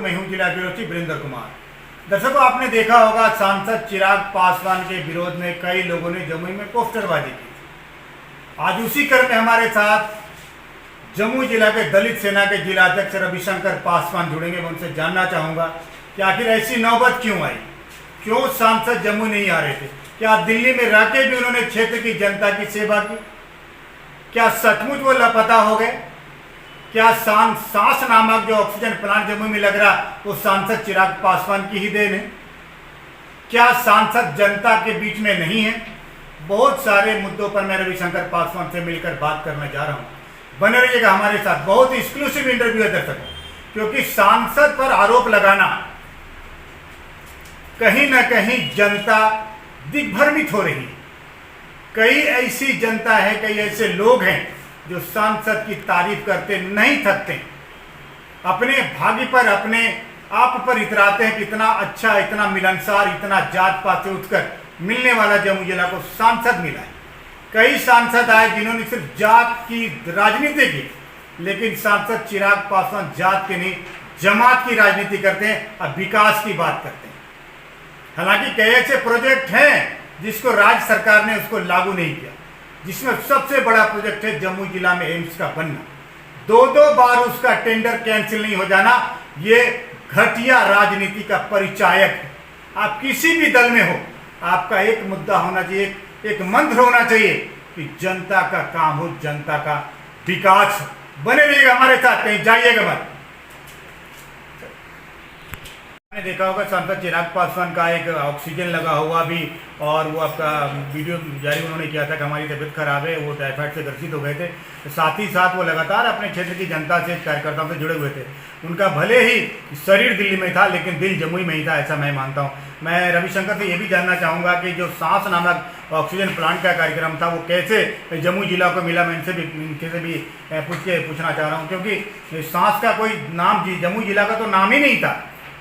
मैं हूं जिला ब्यूरो चीफ वीरेंद्र कुमार। दर्शकों, आपने देखा होगा सांसद चिराग पासवान के विरोध में कई लोगों ने जमुई में पोस्टरबाजी की थी। आज उसी क्रम में हमारे साथ जमुई जिला के दलित सेना के जिला अध्यक्ष रविशंकर पासवान जुड़ेंगे। मैं उनसे जानना चाहूंगा कि आखिर ऐसी नौबत क्यों आई, क्यों सांसद जमुई नहीं आ रहे थे? क्या दिल्ली में रहकर भी उन्होंने क्षेत्र की जनता की सेवा की? क्या सचमुच वो लापता हो गए? क्या सांस नामक जो ऑक्सीजन प्लांट जमुई में लग रहा वो सांसद चिराग पासवान की ही देन है? क्या सांसद जनता के बीच में नहीं है? बहुत सारे मुद्दों पर मैं रविशंकर पासवान से मिलकर बात करने जा रहा हूं। बने रहिएगा हमारे साथ। बहुत एक्सक्लूसिव इंटरव्यू है दर्शकों, क्योंकि सांसद पर आरोप लगाना कहीं ना कहीं जनता दिग्भ्रमित हो रही है। कई ऐसी जनता है, कई ऐसे लोग हैं जो सांसद की तारीफ करते नहीं थकते, अपने भाग्य पर अपने आप पर इतराते हैं कि इतना अच्छा, इतना मिलनसार, इतना जात पात से उठकर मिलने वाला जमुई जिला को सांसद मिला है। कई सांसद आए जिन्होंने सिर्फ जात की राजनीति की, लेकिन सांसद चिराग पासवान जात के नहीं, जमात की राजनीति करते हैं और विकास की बात करते हैं। हालांकि कई ऐसे प्रोजेक्ट हैं जिसको राज्य सरकार ने उसको लागू नहीं किया, जिसमें सबसे बड़ा प्रोजेक्ट है जमुई जिला में एम्स का बनना। दो बार उसका टेंडर कैंसिल नहीं हो जाना, ये घटिया राजनीति का परिचायक है। आप किसी भी दल में हो, आपका एक मुद्दा होना चाहिए, एक मंत्र होना चाहिए कि जनता का काम हो, जनता का विकास हो। बने रहिएगा हमारे साथ, कहीं जाइएगा मत। आपने देखा होगा सांसद चिराग पासवान का एक ऑक्सीजन लगा हुआ भी, और वो आपका वीडियो जारी उन्होंने किया था कि हमारी तबीयत खराब है, वो टाइफाइड से ग्रसित हो गए थे। साथ ही साथ वो लगातार अपने क्षेत्र की जनता से, कार्यकर्ताओं से जुड़े हुए थे। उनका भले ही शरीर दिल्ली में था, लेकिन दिल जमुई में ही था, ऐसा मैं मानता हूँ। मैं रविशंकर से ये भी जानना चाहूँगा कि जो सांस नामक ऑक्सीजन प्लांट का कार्यक्रम था वो कैसे जमुई जिला को मिला। मैं इनसे भी पूछना चाह रहा हूँ, क्योंकि सांस का कोई नाम, जमुई जिला का तो नाम ही नहीं था।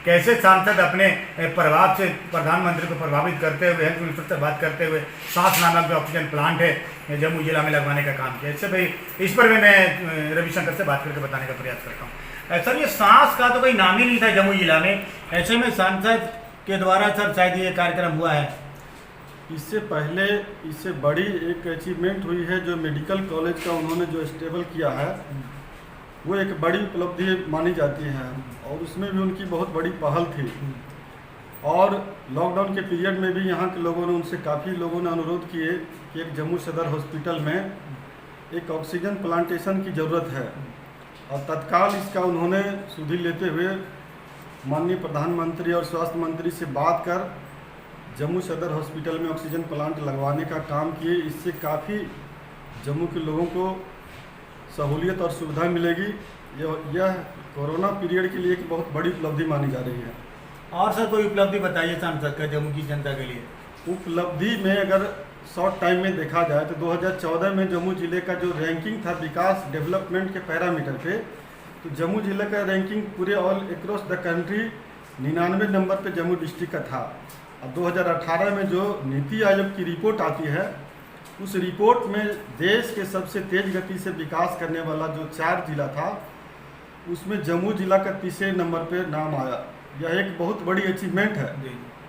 कैसे सांसद अपने प्रभाव से प्रधानमंत्री को प्रभावित करते हुए, हेल्थ मिनिस्टर से बात करते हुए सांस नामक जो ऑक्सीजन प्लांट है जमुई जिला में लगवाने का काम किया? इससे भाई इस पर भी मैं रविशंकर से बात करके बताने का प्रयास करता हूँ। सर, ये सांस का तो कोई नाम ही नहीं था जमुई जिला में, ऐसे में सांसद के द्वारा सर शायद ये कार्यक्रम हुआ है। इससे पहले इससे बड़ी एक अचीवमेंट हुई है, जो मेडिकल कॉलेज का उन्होंने जो स्टेबल किया है, वो एक बड़ी उपलब्धि मानी जाती है, और उसमें भी उनकी बहुत बड़ी पहल थी। और लॉकडाउन के पीरियड में भी यहाँ के लोगों ने, उनसे काफ़ी लोगों ने अनुरोध किए कि एक जम्मू सदर हॉस्पिटल में एक ऑक्सीजन प्लांटेशन की ज़रूरत है, और तत्काल इसका उन्होंने सुधि लेते हुए माननीय प्रधानमंत्री और स्वास्थ्य मंत्री से बात कर जम्मू सदर हॉस्पिटल में ऑक्सीजन प्लांट लगवाने का काम किए। इससे काफ़ी जम्मू के लोगों को सहूलियत और सुविधा मिलेगी। यह कोरोना पीरियड के लिए एक बहुत बड़ी उपलब्धि मानी जा रही है। और सर कोई उपलब्धि बताइए सांसद का जम्मू की जनता के लिए। उपलब्धि में अगर शॉर्ट टाइम में देखा जाए तो 2014 में जम्मू जिले का जो रैंकिंग था विकास डेवलपमेंट के पैरामीटर पे, तो जम्मू जिले का रैंकिंग पूरे all across the country 99 number पे जम्मू डिस्ट्रिक्ट का था। अब 2018 में जो नीति आयोग की रिपोर्ट आती है, उस रिपोर्ट में देश के सबसे तेज गति से विकास करने वाला जो 4 जिला था, उसमें जम्मू जिला का तीसरे नंबर पे नाम आया। यह एक बहुत बड़ी अचीवमेंट है।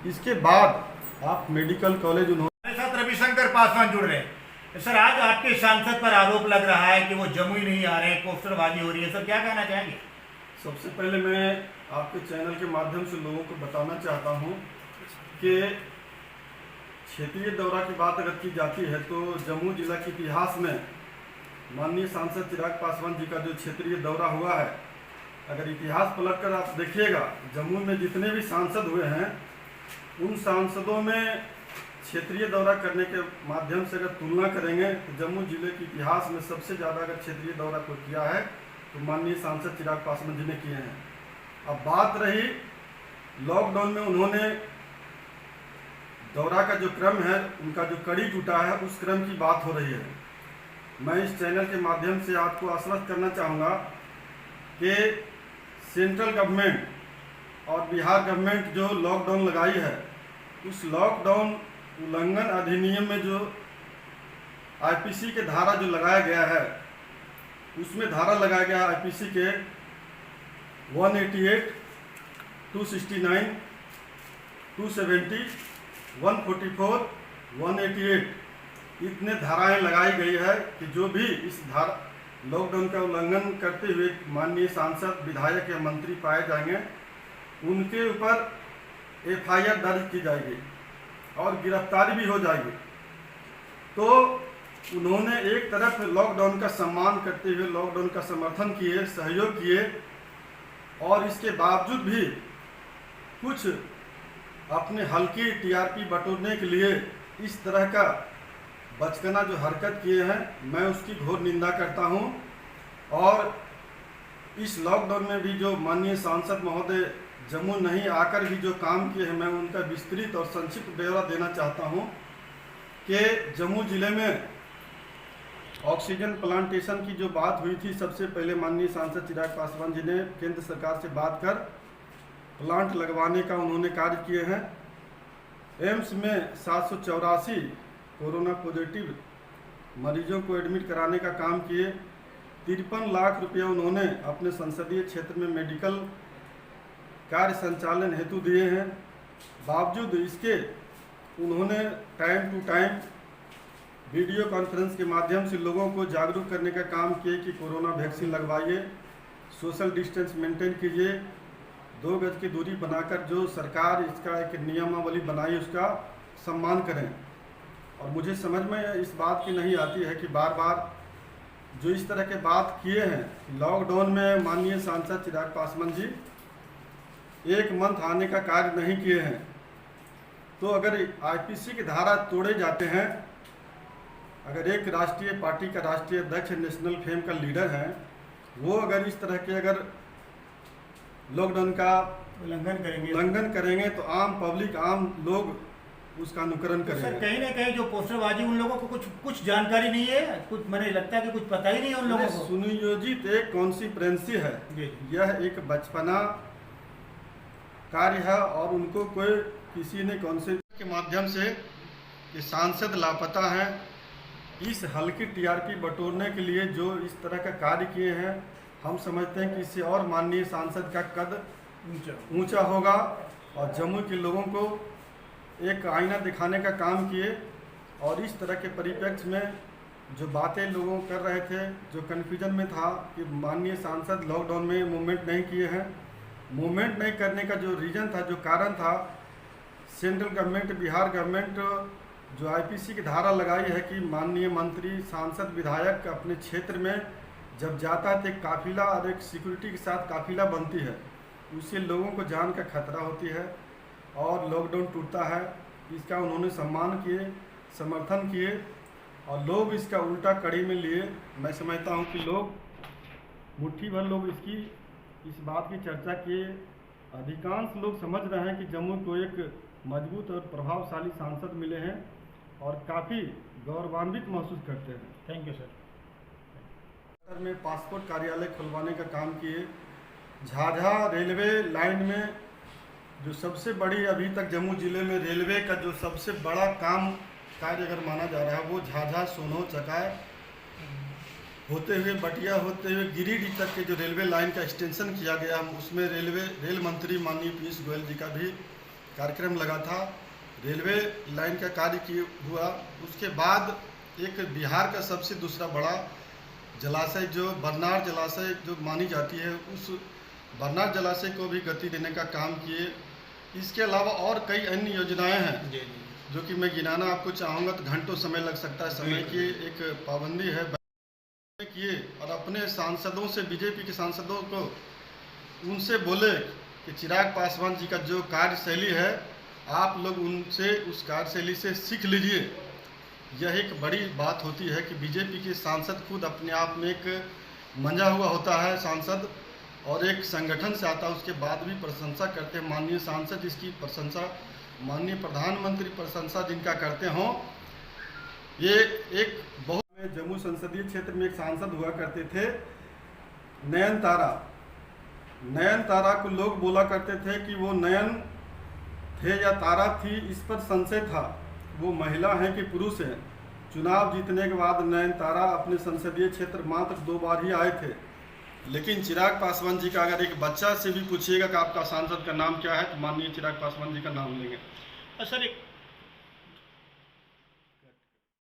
इसके बाद आप मेडिकल कॉलेज, उन्होंने साथ रविशंकर पासवान जुड़ रहे हैं। सर, आज आपके सांसद पर आरोप लग रहा है कि वो जमुई नहीं आ रहे हैं, पोस्टरबाजी हो रही है, सर क्या कहना चाहेंगे? सबसे पहले मैं आपके चैनल के माध्यम से लोगों को बताना चाहता हूं कि क्षेत्रीय दौरा की बात अगर की जाती है तो जम्मू जिला के इतिहास में माननीय सांसद चिराग पासवान जी का जो क्षेत्रीय दौरा हुआ है, अगर इतिहास पलटकर आप देखिएगा, जम्मू में जितने भी सांसद हुए हैं, उन सांसदों में क्षेत्रीय दौरा करने के माध्यम से अगर तुलना करेंगे तो जम्मू जिले के इतिहास में सबसे ज़्यादा अगर क्षेत्रीय दौरा को किया है तो माननीय सांसद चिराग पासवान जी ने किए हैं। अब बात रही लॉकडाउन में उन्होंने दौरा का जो क्रम है, उनका जो कड़ी टूटा है, उस क्रम की बात हो रही है। मैं इस चैनल के माध्यम से आपको आश्वस्त करना चाहूँगा कि सेंट्रल गवर्नमेंट और बिहार गवर्नमेंट जो लॉकडाउन लगाई है, उस लॉकडाउन उल्लंघन अधिनियम में जो आईपीसी के धारा जो लगाया गया है, उसमें धारा लगाया गया आईपीसी के 188 269, 270, 144, 188 इतने धाराएं लगाई गई है कि जो भी इस लॉकडाउन का उल्लंघन करते हुए माननीय सांसद, विधायक या मंत्री पाए जाएंगे, उनके ऊपर FIR दर्ज की जाएगी और गिरफ्तारी भी हो जाएगी। तो उन्होंने एक तरफ लॉकडाउन का सम्मान करते हुए लॉकडाउन का समर्थन किए, सहयोग किए, और इसके बावजूद भी कुछ अपने हल्की TRP बटोरने के लिए इस तरह का बचकाना जो हरकत किए हैं, मैं उसकी घोर निंदा करता हूं। और इस लॉकडाउन में भी जो माननीय सांसद महोदय जम्मू नहीं आकर भी जो काम किए हैं, मैं उनका विस्तृत और संक्षिप्त ब्यौरा देना चाहता हूं कि जम्मू ज़िले में ऑक्सीजन प्लांटेशन की जो बात हुई थी, सबसे पहले माननीय सांसद चिराग पासवान जी ने केंद्र सरकार से बात कर प्लांट लगवाने का उन्होंने कार्य किए हैं। एम्स में 784 कोरोना पॉजिटिव मरीजों को एडमिट कराने का काम किए। 53 लाख रुपया उन्होंने अपने संसदीय क्षेत्र में मेडिकल कार्य संचालन हेतु दिए हैं। बावजूद इसके उन्होंने time to time video conference के माध्यम से लोगों को जागरूक करने का काम किए कि कोरोना वैक्सीन लगवाइए, सोशल डिस्टेंस मेंटेन कीजिए, 2 गज की दूरी बनाकर जो सरकार इसका एक नियमावली बनाई उसका सम्मान करें। और मुझे समझ में इस बात की नहीं आती है कि बार बार जो इस तरह के बात किए हैं, लॉकडाउन में माननीय सांसद चिराग पासवान जी 1 मंथ आने का कार्य नहीं किए हैं। तो अगर IPC की धारा तोड़े जाते हैं, अगर एक राष्ट्रीय पार्टी का राष्ट्रीय अध्यक्ष नेशनल फेम का लीडर है, वो अगर इस तरह के अगर लॉकडाउन का उल्लंघन करेंगे तो आम पब्लिक, आम लोग उसका अनुकरण करेंगे। सर, कहीं ना कहीं जो पोस्टरबाजी, उन लोगों को कुछ जानकारी नहीं है, कुछ मैंने लगता है कि कुछ पता ही नहीं है उन लोगों को। सुनियोजित एक कॉन्सिप्रेंसी है, यह एक बचपना कार्य है और उनको कोई किसी ने कॉन्सिप्रेंसी के माध्यम से ये सांसद लापता है, इस हल्की TRP बटोरने के लिए जो इस तरह का कार्य किए हैं, हम समझते हैं कि इससे और माननीय सांसद का कद ऊंचा होगा और जम्मू के लोगों को एक आईना दिखाने का काम किए। और इस तरह के परिप्रेक्ष्य में जो बातें लोगों कर रहे थे, जो कन्फ्यूजन में था कि माननीय सांसद लॉकडाउन में मूवमेंट नहीं किए हैं, मूवमेंट नहीं करने का जो रीज़न था, जो कारण था, सेंट्रल गवर्नमेंट, बिहार गवर्नमेंट जो IPC की धारा लगाई है कि माननीय मंत्री, सांसद, विधायक अपने क्षेत्र में जब जाता है तो एक काफिला और एक सिक्योरिटी के साथ काफिला बनती है, उससे लोगों को जान का खतरा होती है और लॉकडाउन टूटता है। इसका उन्होंने सम्मान किए, समर्थन किए और लोग इसका उल्टा कड़ी में लिए। मैं समझता हूँ कि लोग मुट्ठी भर लोग इस बात की चर्चा किए। अधिकांश लोग समझ रहे हैं कि जम्मू को एक मजबूत और प्रभावशाली सांसद मिले हैं और काफ़ी गौरवान्वित महसूस करते हैं। Thank you sir. में पासपोर्ट कार्यालय खुलवाने का काम किए। झाझा रेलवे लाइन में जो सबसे बड़ी अभी तक जम्मू ज़िले में रेलवे का जो सबसे बड़ा कार्य अगर माना जा रहा है, वो झाझा, सोनो, चकाय होते हुए बटिया होते हुए गिरिडीह तक के जो रेलवे लाइन का एक्सटेंशन किया गया, उसमें रेल मंत्री माननीय पीयूष गोयल जी का भी कार्यक्रम लगा था। रेलवे लाइन का कार्य हुआ। उसके बाद एक बिहार का सबसे दूसरा बड़ा जलाशय जो बरनार जलाशय जो मानी जाती है, उस बरनार जलाशय को भी गति देने का काम किए। इसके अलावा और कई अन्य योजनाएं हैं जो कि मैं गिनाना आपको चाहूँगा तो घंटों समय लग सकता है, समय की एक पाबंदी है किए। और अपने सांसदों से, बीजेपी के सांसदों को उनसे बोले कि चिराग पासवान जी का जो कार्यशैली है, आप लोग उनसे उस कार्यशैली से सीख लीजिए। यह एक बड़ी बात होती है कि बीजेपी के सांसद खुद अपने आप में एक मंजा हुआ होता है सांसद, और एक संगठन से आता है, उसके बाद भी प्रशंसा करते हैं माननीय सांसद, जिसकी प्रशंसा माननीय प्रधानमंत्री प्रशंसा जिनका करते हों। ये एक बहुत जम्मू संसदीय क्षेत्र में एक सांसद हुआ करते थे, नयन तारा। नयन तारा को लोग बोला करते थे कि वो नयन थे या तारा थी, इस पर संशय था, वो महिला है कि पुरुष है। चुनाव जीतने के बाद नयन तारा अपने संसदीय क्षेत्र मात्र 2 बार ही आए थे। लेकिन चिराग पासवान जी का अगर एक बच्चा से भी पूछिएगा कि आपका सांसद का नाम क्या है, तो माननीय चिराग पासवान जी का नाम लेंगे। सर, एक